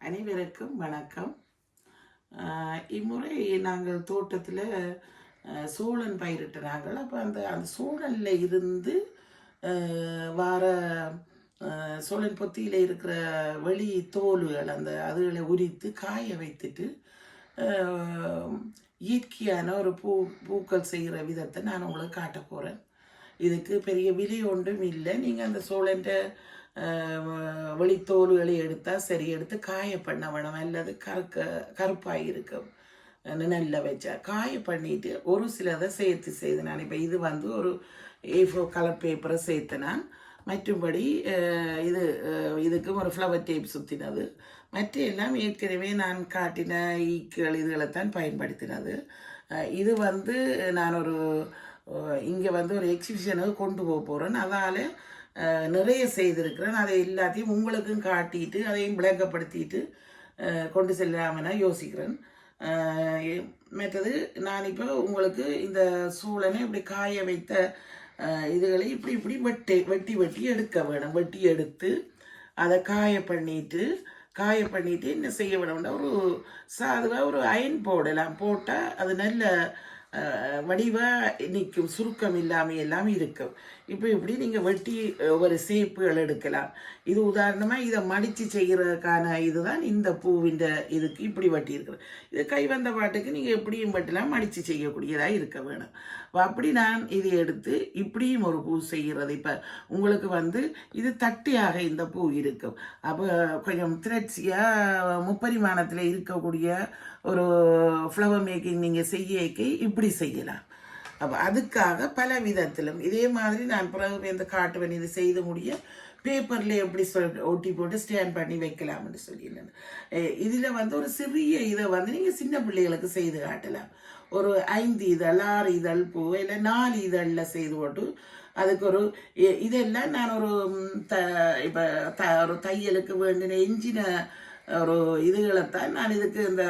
அனைவருக்கும் வணக்கம். இம்முறை நாங்கள் தோட்டத்தில் சோளன் பயிரிட்ட நாங்கள். அப்போ அந்த அந்த சோளனில் இருந்து வார சோளன் பொத்தியில் இருக்கிற வெளி தோல்கள் அதுகளை உரித்து காய வைத்துட்டு இயற்கையான ஒரு பூக்கள் செய்கிற விதத்தை நான் உங்களுக்கு காட்ட போகிறேன். இதுக்கு பெரிய விலை ஒன்றும் இல்லை. நீங்கள் அந்த சோளன்ற வெளித்தோல்களை எடுத்தால் சரி, எடுத்து காய பண்ண வேணும். அல்லது கருப்பாக இருக்கும் நல்ல வச்சா காய பண்ணிட்டு ஒரு சிலதை செய்து நான் இப்போ இது ஒரு A4 கலர் பேப்பரை சேர்த்து நான் மற்றும்படி இதுக்கும் ஒரு ஃப்ளவர் டேப் சுற்றினது. மற்ற எல்லாம் ஏற்கனவே நான் காட்டின ஈக்குகள் இதுகளைத்தான் பயன்படுத்தினது. இது நான் இங்கே ஒரு எக்ஸிபிஷனுக்கு கொண்டு போக போகிறேன். அதால் நிறைய செய்திருக்கிறேன். அதை எல்லாத்தையும் உங்களுக்கும் காட்டிட்டு அதையும் விளங்கப்படுத்திட்டு கொண்டு செல்லாமல் யோசிக்கிறேன். மற்றது நான் இப்போ உங்களுக்கு இந்த சூழனை இப்படி காய வைத்த இதுகளை இப்படி வெட்டி எடுக்க வேணும். வெட்டி எடுத்து அதை காய பண்ணிட்டு என்ன செய்ய வேணும்னா சாதுவாக ஒரு அயன் போடலாம். போட்டால் அது நல்ல வடிவாக நிற்கும், சுருக்கம் இல்லாமல் எல்லாம் இருக்கும். இப்படி நீங்கள் வெட்டி ஒரு சேப்புகள் எடுக்கலாம். இது உதாரணமாக இதை மடித்து செய்கிறதுக்கான இதுதான் இந்த பூவின் இதுக்கு இப்படி வெட்டி இருக்கிறது. இது கை வந்த பாட்டுக்கு நீங்கள் எப்படியும் வெட்டலாம், மடித்து செய்யக்கூடியதாக இருக்க வேணும். அப்படி நான் இதை எடுத்து இப்படியும் ஒரு பூ செய்கிறது. இப்போ உங்களுக்கு இது தட்டியாக இந்த பூ இருக்கும். அப்போ கொஞ்சம் திரட்சியாக முப்பரிமாணத்தில் இருக்கக்கூடிய ஒரு ஃப்ளவர் மேக்கிங் நீங்கள் செய்யக்க இப்படி செய்யலாம். அப்போ அதுக்காக பல விதத்திலும் இதே மாதிரி நான் பிறகு இந்த காட்டுவேன். இது செய்து முடிய பேப்பரில் எப்படி ஒட்டி போட்டு ஸ்டாண்ட் பண்ணி வைக்கலாம்னு சொல்லியிருந்தேன். இதில் ஒரு சிறிய இதை நீங்கள் சின்ன பிள்ளைகளுக்கு செய்து காட்டலாம். ஒரு 5 இதழ் 6 இதழ் பூ இல்லை 4 இதழில் செய்து போட்டு அதுக்கு இதெல்லாம் நான் இப்போ ஒரு தையலுக்கு வேண்டின எஞ்சின ஒரு இதுகளைத்தான் நான் இதுக்கு இந்த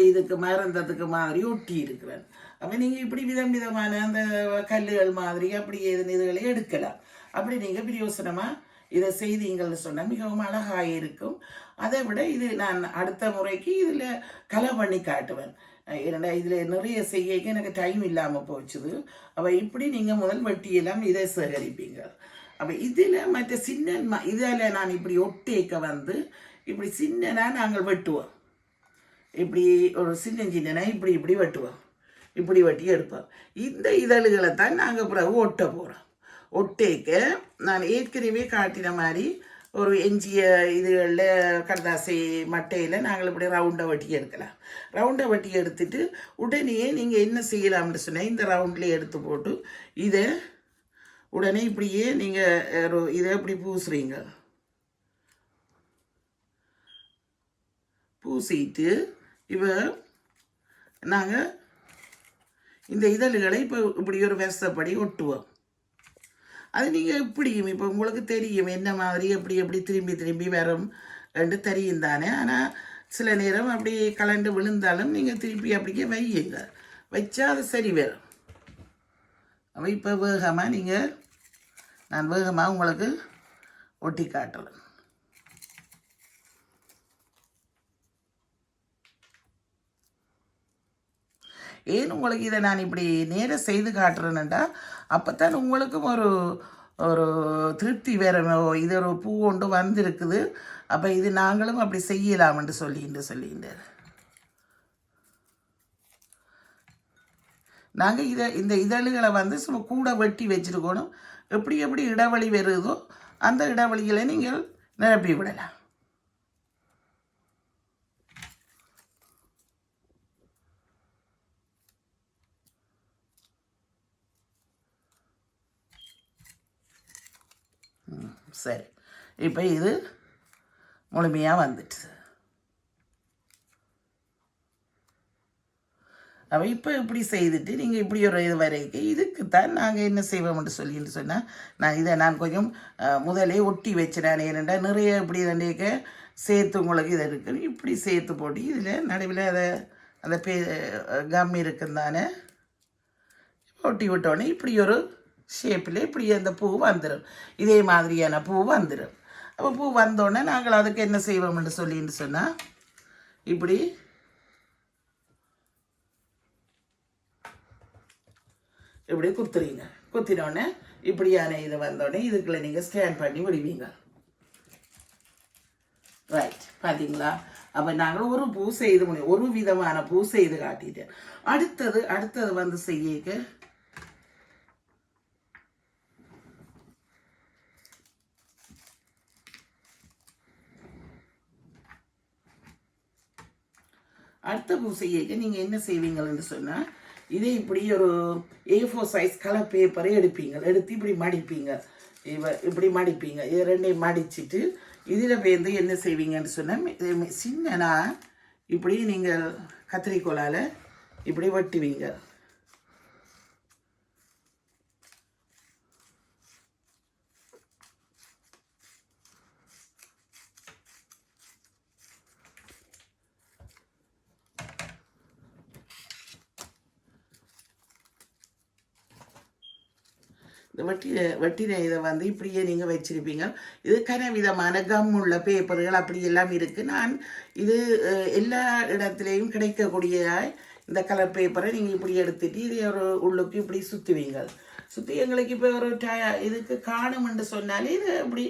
இதுக்கு மறந்ததுக்கு மாதிரி ஒட்டி இருக்கிறேன். அப்போ நீங்கள் இப்படி விதமான அந்த கல்லுகள் மாதிரி அப்படி இதுகளை எடுக்கலாம். அப்படி நீங்கள் பிரயோசனமாக இதை செய்தீங்கள்னு சொன்னால் மிகவும் அழகாக இருக்கும். அதை விட இது நான் அடுத்த முறைக்கு இதில் கலை பண்ணி காட்டுவேன். ஏன்னா இதில் நிறைய செய்யக்க எனக்கு டைம் இல்லாமல் போச்சுது. அப்போ இப்படி நீங்கள் முதல் வெட்டியெல்லாம் இதை சேகரிப்பீங்க. அப்போ இதில் மற்ற சின்ன இதில் நான் இப்படி ஒட்டேக்க இப்படி சின்னனா நாங்கள் வெட்டுவோம். இப்படி ஒரு சின்ன இப்படி வெட்டுவோம். இப்படி வெட்டி எடுப்போம். இந்த இதழ்களை தான் நாங்கள் பிறகு ஒட்ட போகிறோம். ஒட்டேக்க நான் ஏற்கனவே காட்டின மாதிரி ஒரு எஞ்சிய இதுகளில் கடதாசை மட்டையில் நாங்கள் இப்படி ரவுண்டை வெட்டி எடுக்கலாம். ரவுண்டை வெட்டி எடுத்துட்டு உடனே நீங்கள் என்ன செய்யலாம்னு சொன்னால் இந்த ரவுண்ட்லேயே எடுத்து போட்டு இதை உடனே இப்படியே நீங்கள் இதை இப்படி பூசுறீங்க. பூசிட்டு இப்போ நாங்கள் இந்த இதழ்களை இப்போ இப்படி ஒரு வெசப்படி ஒட்டுவோம். அது நீங்கள் எப்படியும் இப்போ உங்களுக்கு தெரியும் என்ன மாதிரி எப்படி திரும்பி வரும் ரெண்டு தெரியும் தானே. ஆனால் சில நேரம் அப்படி கலண்டு விழுந்தாலும் நீங்கள் திருப்பி அப்படியே வையுங்க. வச்சா அது சரி வரும். அப்போ இப்போ நான் வேகமாக உங்களுக்கு ஒட்டி காட்டுறேன். ஏன் உங்களுக்கு இதை நான் இப்படி நேராக செய்து காட்டுறேன்னுட்டா அப்போ தான் உங்களுக்கும் ஒரு திருப்தி வேறமோ இது ஒரு பூ ஒன்று வந்திருக்குது. அப்போ இது நாங்களும் அப்படி செய்யலாம்னு சொல்லிட்டு நாங்கள் இந்த இதழ்களை சும்மா கூட வெட்டி வச்சுருக்கணும். எப்படி இடைவெளி வருதோ அந்த இடைவெளிகளை நீங்கள் நிரப்பி விடலாம். சரி, இப்போ இது முழுமையாக வந்துடுது. அப்போ இப்போ இப்படி செய்துட்டு நீங்கள் இப்படி ஒரு இது வரைக்கும் இதுக்குத்தான் நாங்கள் என்ன செய்வோம்னு சொல்லிட்டு சொன்னால் நான் கொஞ்சம் முதலே ஒட்டி வச்சிடறேன். ஏனெண்டா நிறைய இப்படி ரெண்டேக்க சேர்த்து உங்களுக்கு இதை இருக்குது. இப்படி சேர்த்து போட்டு இதில் நடுவில் அந்த கம் இருக்கும் தானே ஒட்டி விட்டோடனே இப்படி ஒரு ஷேப்பில் இப்படி அந்த பூ வந்துடும். இதே மாதிரியான பூ வந்துடும். அப்போ பூ வந்தோடனே நாங்கள் அதுக்கு என்ன செய்வோம்னு சொல்லின்னு சொன்னால் இப்படி இப்படி குத்துறீங்க. குத்தினோடனே இப்படியான இது வந்தோடனே இதுக்குள்ள நீங்கள் ஸ்கேன் பண்ணி விடுவீங்க. ரைட், பார்த்தீங்களா? அப்போ நாங்கள் ஒரு பூ செய்து முடியும், ஒரு விதமான பூ செய்து காட்டிட்டேன். அடுத்தது வந்து செய்ய அடுத்த பூ செய்ய நீங்கள் என்ன செய்வீங்கன்னு சொன்னால் இதே இப்படி ஒரு A4 சைஸ் கலர் பேப்பரை எடுத்து இப்படி மடிப்பீங்க. இப்படி மடிப்பீங்க. இது ரெண்டையும் மடிச்சுட்டு இதில் பேர்ந்து என்ன செய்வீங்கன்னு சொன்னால் சின்னனா இப்படி நீங்கள் கத்திரிக்கோலால் இப்படி வெட்டுவீங்க. இந்த வெட்டின இதை வந்து இப்படியே நீங்கள் வச்சிருப்பீங்க. இது விதமான கம் உள்ள பேப்பர்கள் அப்படி எல்லாம் இருக்குது. நான் இது எல்லா இடத்துலையும் கிடைக்கக்கூடிய இந்த கலர் பேப்பரை நீங்கள் இப்படி எடுத்துட்டு இதை ஒரு உள்ளுக்கு இப்படி சுற்றுவீங்க. சுற்றி எங்களுக்கு இப்போ ஒரு இதுக்கு காணுமென்று சொன்னாலே இது இப்படி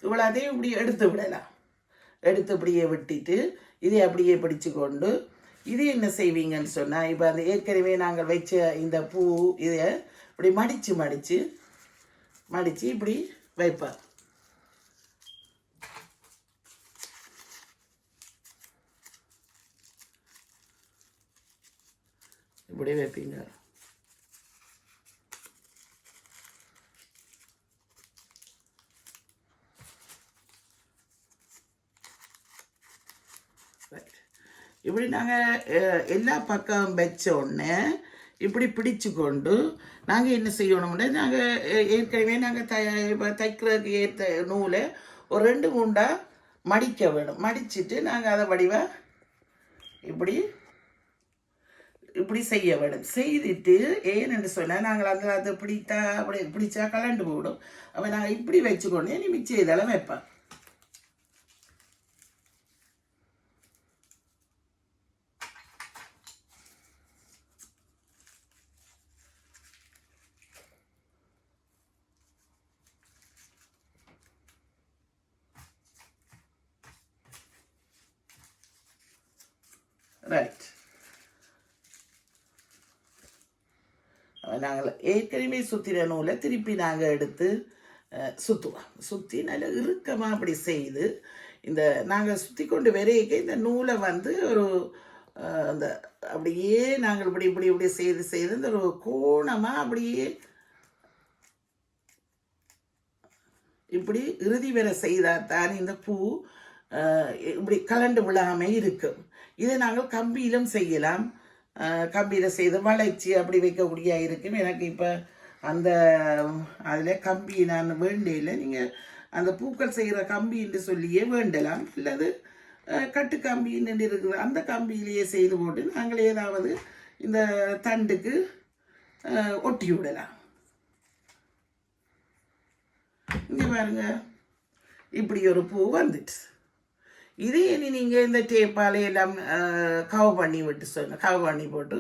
இவ்வளோதையும் இப்படி எடுத்து விடலாம். எடுத்து இப்படியே விட்டுட்டு இதை அப்படியே பிடிச்சு கொண்டு இது என்ன செய்வீங்கன்னு சொன்னால் இப்போ அந்த ஏற்கனவே நாங்கள் வச்ச இந்த பூ இதை இப்படி மடித்து இப்படி வைப்பார். இப்படி வைப்பீங்க. இப்படி நாங்கள் எல்லா பக்கம் வச்ச உடனே இப்படி பிடிச்சு கொண்டு நாங்கள் என்ன செய்யணும்னா நாங்கள் ஏற்கனவே நாங்கள் தைக்கிறதுக்கு ஏற்ற நூலை ஒரு 2 மடிக்க வேணும். மடிச்சுட்டு நாங்கள் அதை வடிவாக இப்படி செய்ய வேணும். செய்துட்டு ஏன்னு சொன்னால் நாங்கள் அதை பிடிச்சா கலண்டு போடும். அப்போ நாங்கள் இப்படி வச்சுக்கொண்டு நீ மிச்சம் இதெல்லாம் வைப்பேன். ரைட், நாங்கள் ஏற்கனவே சுற்றின நூலை திருப்பி நாங்கள் எடுத்து சுற்றுவோம். சுற்றி நல்லா இறுக்கமாக அப்படி செய்து இந்த நாங்கள் சுற்றி கொண்டு வரைக்க இந்த நூலை வந்து ஒரு அந்த அப்படியே நாங்கள் இப்படி செய்து இந்த ஒரு கோணமாக அப்படியே இப்படி இறுதி வரை செய்தால் தான் இந்த பூ இப்படி கலண்டு விழாமல் இருக்கும். இதை நாங்கள் கம்பியிலும் செய்யலாம். கம்பியில் செய்து வளைச்சி அப்படி வைக்கக்கூடிய இருக்கும். எனக்கு இப்போ அந்த அதில் கம்பி நான் வேண்டையில் நீங்கள் அந்த பூக்கள் செய்கிற கம்பின்னு சொல்லியே வேண்டலாம். அல்லது கட்டு கம்பின்னு இருக்குது அந்த கம்பியிலேயே செய்து போட்டு நாங்கள் ஏதாவது இந்த தண்டுக்கு ஒட்டி விடலாம். இங்கே பாருங்க, இப்படி ஒரு பூ வந்துட்டு இதே இனி நீங்கள் இந்த டேப்பால் எல்லாம் கவர் பண்ணி போட்டு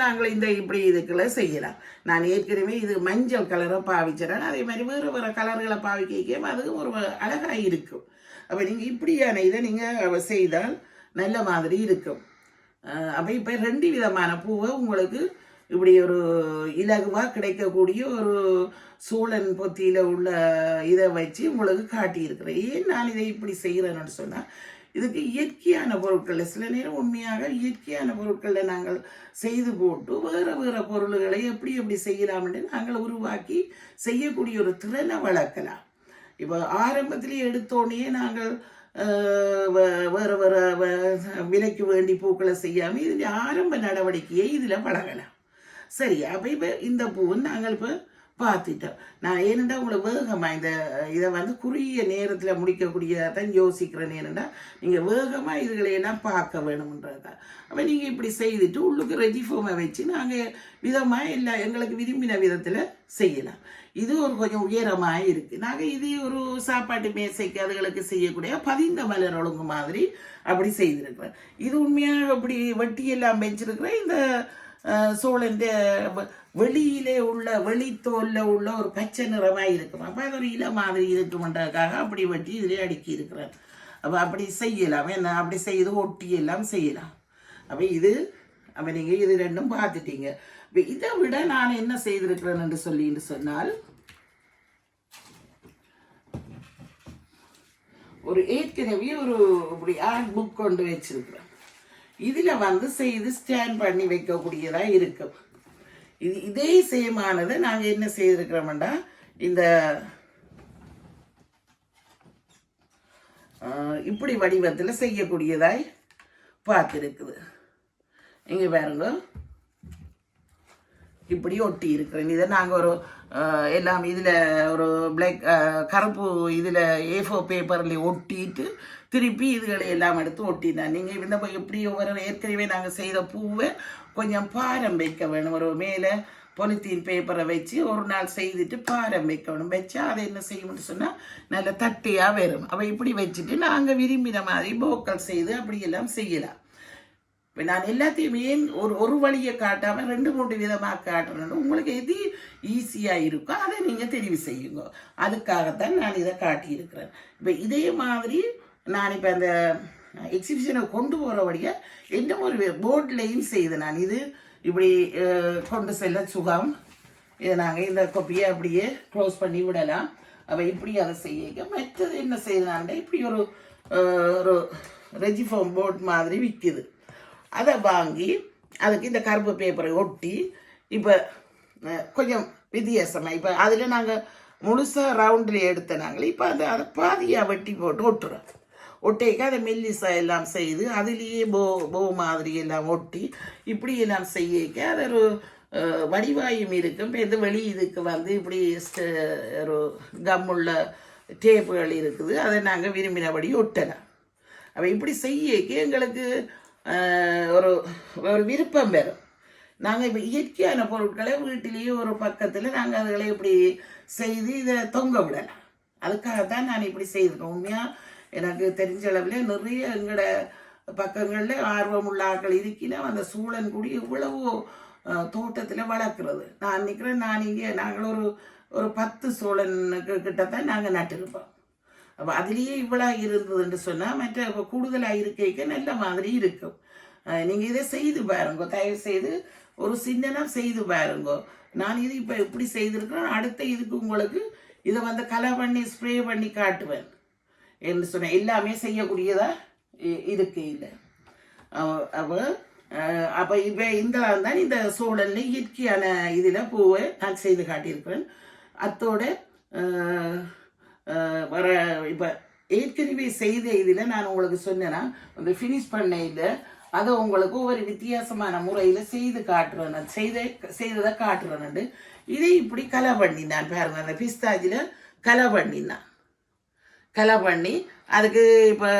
நாங்கள் இந்த இப்படி இதுக்குள்ள செய்யலாம். நான் ஏற்கனவே இது மஞ்சள் கலரை பாவிச்சிடறேன். அதே மாதிரி வேறு கலர்களை பாவிக்க அதுவும் ஒரு அழகாக இருக்கும். அப்போ நீங்கள் இப்படியான இதை நீங்கள் செய்தால் நல்ல மாதிரி இருக்கும். அப்போ இப்போ 2 விதமான பூவை உங்களுக்கு இப்படி ஒரு இலகுவாக கிடைக்கக்கூடிய ஒரு சூழன் பொத்தியில் உள்ள இதை வச்சு உங்களுக்கு காட்டியிருக்கிறேன். ஏன் நான் இதை இப்படி செய்கிறேன்னு சொன்னால் இதுக்கு இயற்கையான பொருட்களில் சில நேரம் உண்மையாக இயற்கையான பொருட்களில் நாங்கள் செய்து போட்டு வேறு பொருள்களை எப்படி செய்யலாம்னு நாங்கள் உருவாக்கி செய்யக்கூடிய ஒரு திறனை வளர்க்கலாம். இப்போ ஆரம்பத்திலே எடுத்தோடனே நாங்கள் வேறு விலைக்கு வேண்டி பூக்களை செய்யாமல் இதில் ஆரம்ப நடவடிக்கையை இதில் பழகலாம். சரி, அப்போ இப்போ இந்த பூவை நாங்கள் இப்போ பார்த்துட்டோம். நான் ஏனெண்டா உங்களை வேகமாக இந்த இதை வந்து குறுகிய நேரத்தில் முடிக்கக்கூடியதான் யோசிக்கிறேன். ஏனெண்டா நீங்கள் வேகமாக இதுகளையெல்லாம் பார்க்க வேணும்ன்றது தான். அப்போ நீங்கள் இப்படி செய்துட்டு உள்ளுக்கு ரெஜிஃபோமை வச்சு நாங்கள் விதமாக எங்களுக்கு விரும்பின விதத்தில் செய்யலாம். இது ஒரு கொஞ்சம் உயரமாக இருக்குது. நாங்கள் இது ஒரு சாப்பாட்டு மேசைக்கு அதுகளுக்கு செய்யக்கூடிய பதிந்த மலர் ஒழுங்கு மாதிரி அப்படி செய்திருக்கிறேன். இது உண்மையாக அப்படி வெட்டியெல்லாம் வச்சிருக்கிறேன். இந்த சோழன் வெளியிலே உள்ள வெளித்தோல்ல உள்ள ஒரு பச்சை நிறமாக இருக்கும். அப்போ அது ஒரு இலை மாதிரி இருக்குமென்றதுக்காக அப்படி வெட்டி இதிலே அடுக்கி இருக்கிறேன். அப்போ அப்படி செய்யலாம், என்ன அப்படி செய்து ஒட்டி எல்லாம் செய்யலாம். அப்போ இது அப்போ நீங்கள் இது ரெண்டும் பார்த்துட்டீங்க. இப்போ இதை விட நான் என்ன செய்திருக்கிறேன் என்று சொல்லிட்டு சொன்னால், ஒரு ஏற்கனவே ஒரு இப்படி ஆர்ட் புக் கொண்டு வச்சிருக்கிறேன். இதில் செய்து ஸ்டாண்ட் பண்ணி வைக்கக்கூடியதாக இருக்கும். இதே சேமானதை நாங்கள் என்ன செய்திருக்கிறோம்டா, இந்த இப்படி வடிவத்தில் செய்யக்கூடியதாய் பார்த்துருக்குது. இங்கே பாருங்க, இப்படி ஒட்டி இருக்கிறேன். இதை நாங்கள் ஒரு எல்லாம் இதில் ஒரு பிளாக் கருப்பு இதில் A4 பேப்பரில் ஒட்டிட்டு திருப்பி இதுகளை எல்லாம் எடுத்து ஒட்டினேன். நீங்கள் இந்த எப்படி ஒவ்வொரு ஏற்கனவே நாங்கள் செய்த பூவை கொஞ்சம் பாரம் வைக்க வேணும். ஒரு மேலே பொலித்தீன் பேப்பரை வச்சு ஒரு நாள் செய்துட்டு பாரம் வைக்கணும். வச்சா அதை என்ன செய்யணும்னு சொன்னால் நல்ல தட்டியாக வரும். அப்போ இப்படி வச்சுட்டு நாங்கள் விரும்பின மாதிரி போக்கல் செய்து அப்படியெல்லாம் செய்யலாம். இப்போ நான் எல்லாத்தையுமே ஒரு வழியை காட்டாமல் 2-3 விதமாக காட்டுறேன். உங்களுக்கு எது ஈஸியாக இருக்கோ அதை நீங்கள் தெரிவு செய்யுங்க. அதுக்காகத்தான் நான் இதை காட்டியிருக்கிறேன். இப்போ இதே மாதிரி நான் இப்போ அந்த எக்ஸிபிஷனை கொண்டு போகிற வழியாக என்ன ஒரு போர்ட்லையும் செய்தேன். நான் இது இப்படி கொண்டு செல்ல சுகம். இதை நாங்கள் இந்த கொப்பியை அப்படியே க்ளோஸ் பண்ணி விடலாம். அவள் இப்படி அதை செய்ய. மற்றது என்ன செய்யலான்டா, இப்படி ஒரு ரெஜிஃபார்ம் போர்ட் மாதிரி விற்கிது. அதை வாங்கி அதுக்கு இந்த கருப்பு பேப்பரை ஒட்டி இப்போ கொஞ்சம் வித்தியாசமாக இப்போ அதில் நாங்கள் முழுசாக ரவுண்டில் எடுத்த நாங்கள் இப்போ அதை பாதியாக வெட்டி போட்டு ஒட்டுறோம். ஒட்டைக்கு அதை மெல்லிசா எல்லாம் செய்து அதிலேயே போ மாதிரி எல்லாம் ஒட்டி இப்படி எல்லாம் செய்யக்க அது ஒரு வடிவாயும் இருக்கும். இப்போ இந்த வெளி இதுக்கு இப்படி ஒரு கம்முள்ள டேப்புகள் இருக்குது. அதை நாங்கள் விரும்பினபடி ஒட்டலாம். அப்போ இப்படி செய்யக்க எங்களுக்கு ஒரு விருப்பம் பெறும். நாங்கள் இப்போ இயற்கையான பொருட்களை வீட்டிலேயே ஒரு பக்கத்தில் நாங்கள் அதுகளை இப்படி செய்து இதை தொங்க விடலாம். அதுக்காகத்தான் நான் இப்படி செய்திருக்கேன். உண்மையாக எனக்கு தெரிஞ்ச அளவில் நிறைய எங்களோட பக்கங்களில் ஆர்வமுள்ள ஆட்கள் இருக்கினா அந்த சூழன் கூடி இவ்வளவோ தோட்டத்தில் வளர்க்குறது. நான் நினைக்கிறேன், நாங்கள் ஒரு 10 சோழனுக்கு கிட்டத்தான் நாங்கள் நட்டிருப்போம். அப்போ அதுலேயே இவ்வளோ இருந்ததுன்னு சொன்னால் மற்ற கூடுதலாக இருக்க நல்ல மாதிரி இருக்கும். நீங்கள் இதை செய்து பாருங்க, தயவு செய்து ஒரு சின்னனா செய்து பாருங்க. நான் இது இப்போ எப்படி செய்திருக்கிறேன், அடுத்த இதுக்கு உங்களுக்கு இதை கலர் பண்ணி ஸ்ப்ரே பண்ணி காட்டுவேன் என்று சொன்னேன். எல்லாமே செய்யக்கூடியதா இருக்கு இல்லை. அப்போ இப்போ தான் இந்த சூழலில் இயற்கையான இதில் பூவை நான் செய்து காட்டியிருக்கிறேன். அத்தோட வர இப்போ ஏற்கனவே செய்த இதில் நான் உங்களுக்கு சொன்னேன்னா அந்த ஃபினிஷ் பண்ண இல்லை அதை உங்களுக்கு ஒரு வித்தியாசமான முறையில் செய்து காட்டுறேன். செய்ததை காட்டுறேன்னு இதை இப்படி கலை பண்ணினான் பாருங்க. அந்த பிஸ்தாஜில் கலை பண்ணி அதுக்கு இப்போ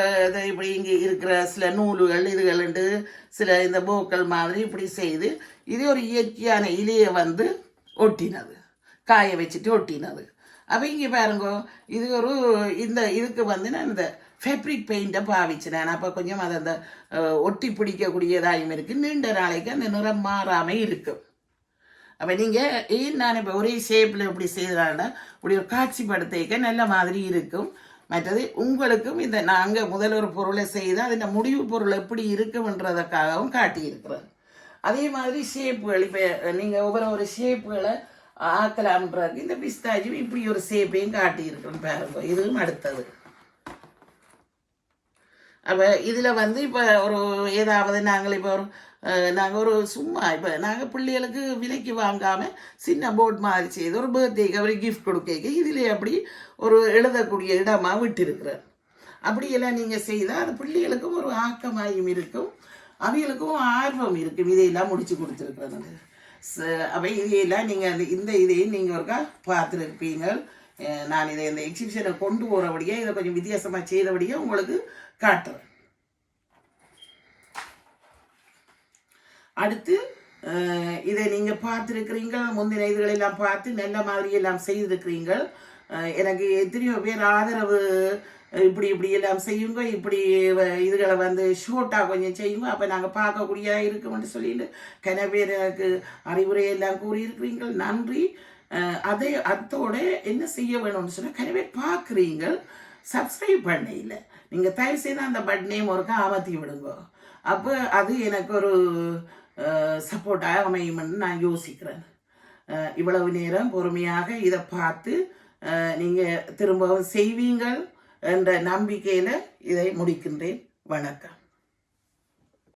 இப்படி இங்கே இருக்கிற சில நூல்கள் இதுகள்ண்டு சில இந்த போக்கள் மாதிரி இப்படி செய்து இது ஒரு இயற்கையான இலையை ஒட்டினது, காய வச்சுட்டு ஒட்டினது. அப்போ இங்கே பாருங்க, இது ஒரு இதுக்கு நான் இந்த ஃபேப்ரிக் பெயிண்ட்டை பாவிச்சினேன். அப்போ கொஞ்சம் அது அந்த ஒட்டி பிடிக்கக்கூடியதாகவும் இருக்குது, நீண்ட நாளைக்கு அந்த நிறம் மாறாமல் இருக்கும். அப்போ நீங்கள் நான் இப்போ ஒரே ஷேப்பில் இப்படி செய்தாண்டா இப்படி ஒரு காட்சிப்படுத்திக்க நல்ல மாதிரி இருக்கும். மற்றது உங்களுக்கும் இந்த நாங்கள் முதல் ஒரு பொருளை செய்து அதில் முடிவு பொருள் எப்படி இருக்குன்றதுக்காகவும் காட்டியிருக்கிறேன். அதே மாதிரி ஷேப்புகள் இப்போ நீங்கள் ஒவ்வொரு ஷேப்புகளை ஆக்கலாம்ன்றது இந்த பிஸ்தாஜும் இப்படி ஒரு ஷேப்பையும் காட்டியிருக்கிறோம் பாருங்க. இதுவும் அடுத்தது. அப்போ இதில் இப்போ ஒரு ஏதாவது நாங்கள் ஒரு சும்மா இப்போ நாங்கள் பிள்ளைகளுக்கு விலைக்கு வாங்காமல் சின்ன போர்ட் மாதிரி செய்து ஒரு பர்த்டேக்கு அவர் கிஃப்ட் கொடுக்க இதில் அப்படி ஒரு எழுதக்கூடிய இடமாக விட்டிருக்கிறார். அப்படியெல்லாம் நீங்கள் செய்தால் அது பிள்ளைகளுக்கும் ஒரு ஆக்கமாயும் இருக்கும், அவைகளுக்கும் ஆர்வம் இருக்கும். இதையெல்லாம் முடிச்சு கொடுத்துருக்குறது. அப்போ இதையெல்லாம் நீங்கள் இந்த இதையும் நீங்கள் ஒருக்கா பார்த்துருப்பீங்க. நான் இதை இந்த எக்ஸிபிஷனை கொண்டு போகிறபடியாக இதை கொஞ்சம் வித்தியாசமாக செய்தபடியாக உங்களுக்கு காட்டுறேன். அடுத்து இதை நீங்கள் பார்த்துருக்கிறீங்க, முந்தின இதுகளெல்லாம் பார்த்து நல்ல மாதிரி எல்லாம் செய்திருக்கிறீங்கள். எனக்கு எத்தனையோ பேர் ஆதரவு, இப்படி இப்படி எல்லாம் செய்யுங்க, இப்படி இதுகளை வந்து ஷோர்ட்டாக கொஞ்சம் செய்யுங்க, அப்போ நாங்கள் பார்க்கக்கூடிய இருக்குமென்று சொல்லிட்டு கன பேர் எனக்கு அறிவுரையெல்லாம் கூறியிருக்கிறீங்கள். நன்றி. அதோட என்ன செய்ய வேணும்னு சொன்னால், கன பேர் பார்க்குறீங்க, சப்ஸ்கிரைப் பண்ண இல்லை. நீங்கள் தயவு செய்து அந்த பட்டனையும் ஒருக்கா அமர்த்தி விடுங்க. அப்போ அது எனக்கு ஒரு சப்போர்ட்டாக அமையும்னு நான் யோசிக்கிறேன். இவ்வளவு நேரம் பொறுமையாக இதை பார்த்து நீங்கள் திரும்பவும் செய்வீங்கள் என்ற நம்பிக்கையில் இதை முடிக்கின்றேன். வணக்கம்.